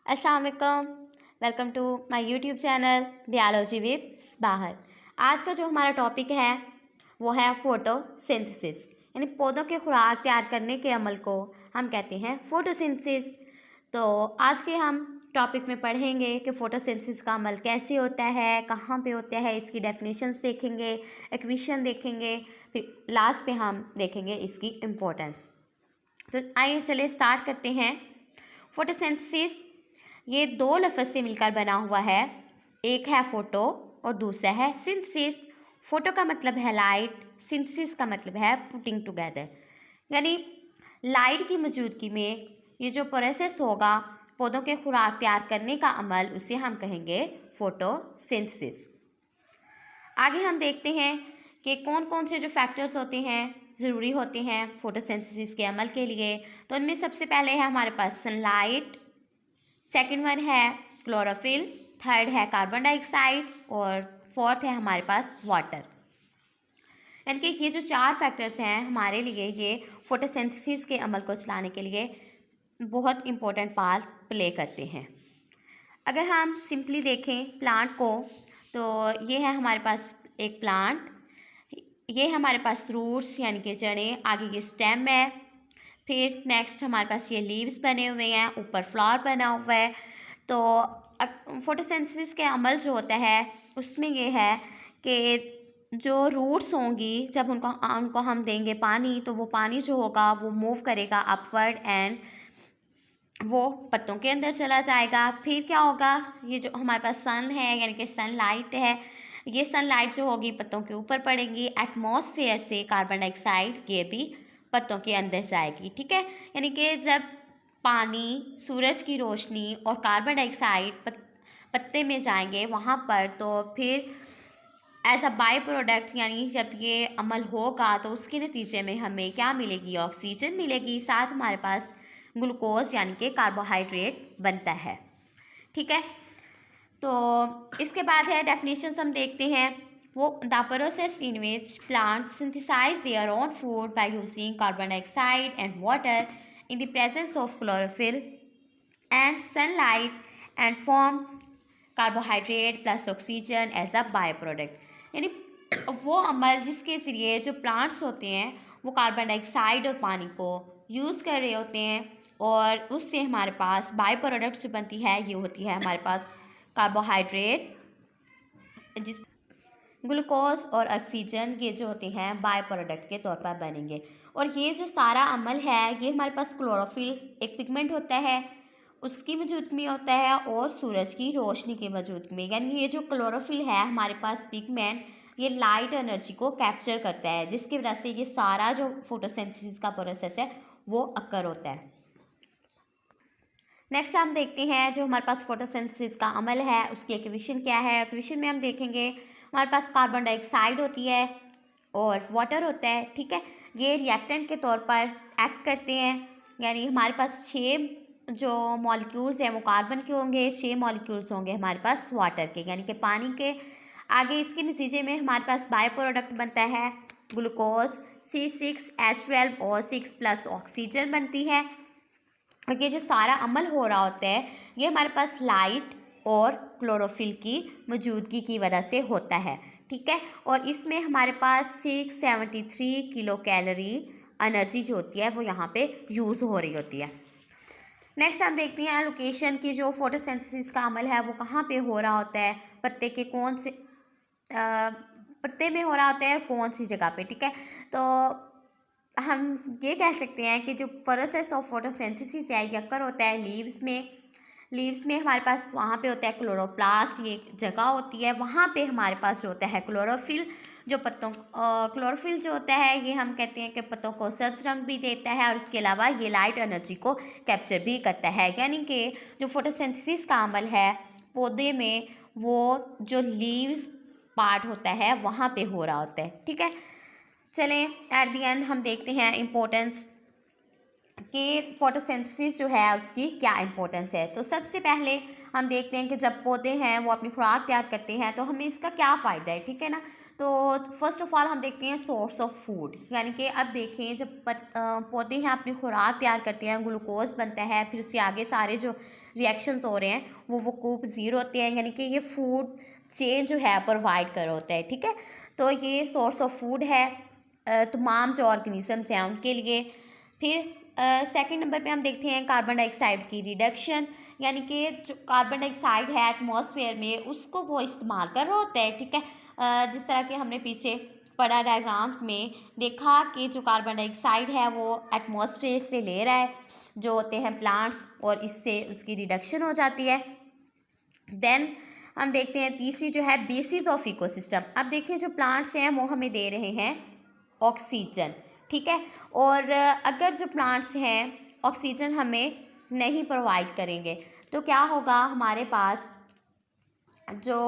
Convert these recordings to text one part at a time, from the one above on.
अस्सलाम वालेकुम। Welcome to my YouTube channel biology with Bahar. आज का जो हमारा टॉपिक है वो है फोटोसिंथेसिस, यानी पौधों के खुराक तैयार करने के अमल को हम कहते हैं फोटोसिंथेसिस। तो आज के हम टॉपिक में पढ़ेंगे कि फोटोसिंथेसिस का अमल कैसे होता है, कहाँ पे होता है, इसकी डेफिनेशंस देखेंगे, इक्वेशन देखेंगे, फिर लास्ट पे हम देखेंगे इसकी इम्पोर्टेंस। तो आइए चलिए स्टार्ट करते हैं। फोटोसिंथेसिस ये दो लफ्ज़ से मिलकर बना हुआ है, एक है फोटो और दूसरा है सिंथेसिस। फोटो का मतलब है लाइट, सिंथेसिस का मतलब है पुटिंग टुगेदर, यानी लाइट की मौजूदगी में ये जो प्रोसेस होगा पौधों के खुराक तैयार करने का अमल, उसे हम कहेंगे फोटोसिंथेसिस। आगे हम देखते हैं कि कौन कौन से जो फैक्टर्स होते हैं ज़रूरी होते हैं फोटोसिंथेसिस के अमल के लिए। तो उनमें सबसे पहले है हमारे पास सनलाइट, सेकंड वन है क्लोरोफिल, थर्ड है कार्बन डाइऑक्साइड और फोर्थ है हमारे पास वाटर। यानी कि ये जो चार फैक्टर्स हैं हमारे लिए ये फोटोसिंथेसिस के अमल को चलाने के लिए बहुत इम्पोर्टेंट पार्ट प्ले करते हैं। अगर हम सिंपली देखें प्लांट को, तो ये है हमारे पास एक प्लांट, ये हमारे पास रूट्स यानी कि जड़ें, आगे ये स्टेम है, फिर नेक्स्ट हमारे पास ये लीव्स बने हुए हैं, ऊपर फ्लावर बना हुआ है। तो फोटोसिंथेसिस के अमल जो होता है उसमें ये है कि जो रूट्स होंगी जब उनको हम देंगे पानी, तो वो पानी जो होगा वो मूव करेगा अपवर्ड एंड वो पत्तों के अंदर चला जाएगा। फिर क्या होगा, ये जो हमारे पास सन है यानी कि सनलाइट है, ये सनलाइट जो होगी पत्तों के ऊपर पड़ेगी, एटमॉस्फेयर से कार्बन डाइऑक्साइड ये भी पत्तों के अंदर जाएगी। ठीक है, यानी कि जब पानी, सूरज की रोशनी और कार्बन डाइऑक्साइड पत्ते में जाएंगे वहाँ पर, तो फिर एज अ बाई प्रोडक्ट यानी जब ये अमल होगा तो उसके नतीजे में हमें क्या मिलेगी, ऑक्सीजन मिलेगी, साथ हमारे पास ग्लूकोज यानी कि कार्बोहाइड्रेट बनता है। ठीक है, तो इसके बाद है डेफिनेशंस हम देखते हैं। वो the process in which plant synthesise their own food by using carbon dioxide and water in the presence of chlorophyll and sunlight and form carbohydrate plus oxygen as a byproduct. यानी वो अमल जिसके ज़रिए जो plants होते हैं वो carbon dioxide और पानी को यूज़ कर रहे होते हैं और उससे हमारे पास बाय प्रोडक्ट जो बनती है ये होती है हमारे पास कार्बोहाइड्रेट, जिस ग्लूकोज और ऑक्सीजन ये जो होते हैं बाय प्रोडक्ट के तौर पर बनेंगे। और ये जो सारा अमल है ये हमारे पास क्लोरोफिल एक पिगमेंट होता है उसकी मौजूदगी में होता है और सूरज की रोशनी की मौजूदगी में। यानी ये जो क्लोरोफिल है हमारे पास पिगमेंट, ये लाइट एनर्जी को कैप्चर करता है जिसकी वजह से ये सारा जो फोटोसिंथेसिस का प्रोसेस है वो अकर होता है। नेक्स्ट हम देखते हैं जो हमारे पास फोटोसिंथेसिस का अमल है उसकी इक्वेशन क्या है। इक्वेशन में हम देखेंगे हमारे पास कार्बन डाइऑक्साइड होती है और वाटर होता है। ठीक है, ये रिएक्टेंट के तौर पर एक्ट करते हैं, यानी हमारे पास 6 जो मॉलिक्यूल्स हैं वो कार्बन के होंगे, 6 मॉलिक्यूल्स होंगे हमारे पास वाटर के यानी कि पानी के। आगे इसके नतीजे में हमारे पास बाय प्रोडक्ट बनता है ग्लूकोज C6H12 और 6 प्लस ऑक्सीजन बनती है। और ये जो सारा अमल हो रहा होता है ये हमारे पास लाइट और क्लोरोफिल की मौजूदगी की वजह से होता है। ठीक है, और इसमें हमारे पास 673 किलो कैलोरी एनर्जी जो होती है वो यहाँ पे यूज़ हो रही होती है। नेक्स्ट हम देखते हैं लोकेशन की, जो फोटोसिंथेसिस का अमल है वो कहाँ पे हो रहा होता है, पत्ते के कौन से पत्ते में हो रहा होता है और कौन सी जगह पे। ठीक है, तो हम ये कह सकते हैं कि जो प्रोसेस ऑफ फोटोसिंथेसिस है ये अक्कर होता है लीव्स में। लीव्स में हमारे पास वहाँ पे होता है क्लोरोप्लास्ट, ये जगह होती है, वहाँ पे हमारे पास जो होता है क्लोरोफिल, जो पत्तों क्लोरोफिल जो होता है ये हम कहते हैं कि पत्तों को सब्ज रंग भी देता है और इसके अलावा ये लाइट एनर्जी को कैप्चर भी करता है। यानी कि जो फोटोसिंथेसिस का अमल है पौधे में वो जो लीव्स पार्ट होता है वहाँ पे हो रहा होता है। ठीक है, चलें एट दी एंड हम देखते हैं इम्पोर्टेंस कि फोटोसिंथेसिस जो है उसकी क्या इम्पोर्टेंस है। तो सबसे पहले हम देखते हैं कि जब पौधे हैं वो अपनी खुराक तैयार करते हैं तो हमें इसका क्या फ़ायदा है। ठीक है ना, तो फर्स्ट ऑफ ऑल हम देखते हैं सोर्स ऑफ फूड, यानी कि अब देखें जब पौधे हैं अपनी खुराक तैयार करते हैं, ग्लूकोज बनता है, फिर उससे आगे सारे जो रिएक्शंस हो रहे हैं वो खूब ज़ीरो होते हैं, यानी कि ये फूड चेन जो है प्रोवाइड कर होता है। ठीक है, तो ये सोर्स ऑफ फूड है तमाम जो ऑर्गेनिजम्स हैं उनके लिए। फिर सेकंड नंबर पे हम देखते हैं कार्बन डाइऑक्साइड की रिडक्शन, यानी कि जो कार्बन डाइऑक्साइड है एटमॉस्फेयर में उसको वो इस्तेमाल कर रहा होता है। ठीक है, जिस तरह के हमने पीछे पढ़ा डायग्राम में देखा कि जो कार्बन डाइऑक्साइड है वो एटमॉस्फेयर से ले रहा है जो होते हैं प्लांट्स, और इससे उसकी रिडक्शन हो जाती है। देन हम देखते हैं तीसरी जो है बेसिस ऑफ इकोसिस्टम। अब देखिए जो प्लांट्स हैं वो हमें दे रहे हैं ऑक्सीजन। ठीक है, और अगर जो प्लांट्स हैं ऑक्सीजन हमें नहीं प्रोवाइड करेंगे तो क्या होगा, हमारे पास जो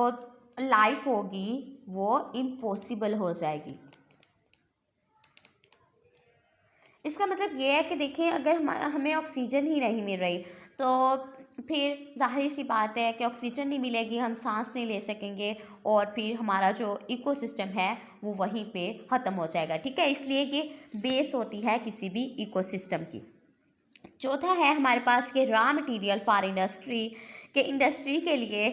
लाइफ होगी वो इम्पॉसिबल हो जाएगी। इसका मतलब ये है कि देखिए अगर हमें ऑक्सीजन ही नहीं मिल रही तो फिर जाहिर सी बात है कि ऑक्सीजन नहीं मिलेगी, हम सांस नहीं ले सकेंगे, और फिर हमारा जो इकोसिस्टम है वो वहीं पे ख़त्म हो जाएगा। ठीक है, इसलिए ये बेस होती है किसी भी इकोसिस्टम की। चौथा है हमारे पास के रॉ मटेरियल फॉर इंडस्ट्री के लिए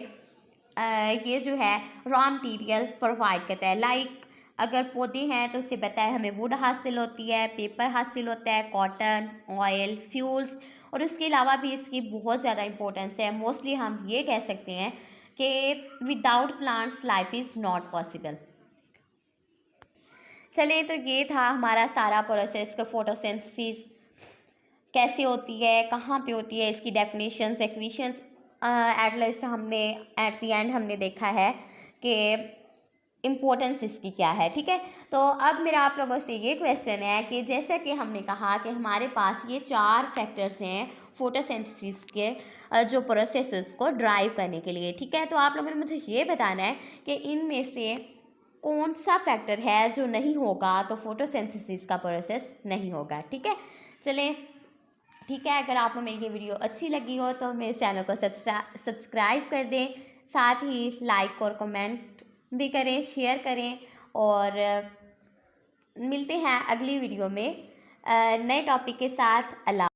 ये जो है रॉ मटेरियल प्रोवाइड करता है। लाइक अगर पौधे हैं तो उससे बताए हमें वुड हासिल होती है, पेपर हासिल होता है, कॉटन, ऑयल, फ्यूल्स, और उसके अलावा भी इसकी बहुत ज़्यादा इंपॉर्टेंस है। मोस्टली हम ये कह सकते हैं कि without plants life is not possible. चलें, तो ये था हमारा सारा प्रोसेस का फोटोसिंथेसिस कैसे होती है, कहाँ पे होती है, इसकी डेफिनेशंस, इक्वेशंस एट लास्ट हमने एट द एंड हमने देखा है कि इम्पोर्टेंस इसकी क्या है। ठीक है, तो अब मेरा आप लोगों से ये क्वेश्चन है कि जैसे कि हमने कहा कि हमारे पास ये 4 फैक्टर्स हैं फोटोसिंथेसिस के जो प्रोसेस को ड्राइव करने के लिए। ठीक है, तो आप लोगों ने मुझे ये बताना है कि इनमें से कौन सा फैक्टर है जो नहीं होगा तो फोटोसिंथेसिस का प्रोसेस नहीं होगा। ठीक है, चलें, ठीक है, अगर आपको मेरी ये वीडियो अच्छी लगी हो तो मेरे चैनल को सब्सक्राइब कर दें, साथ ही लाइक और कमेंट भी करें, शेयर करें, और मिलते हैं अगली वीडियो में नए टॉपिक के साथ। अल्लाह।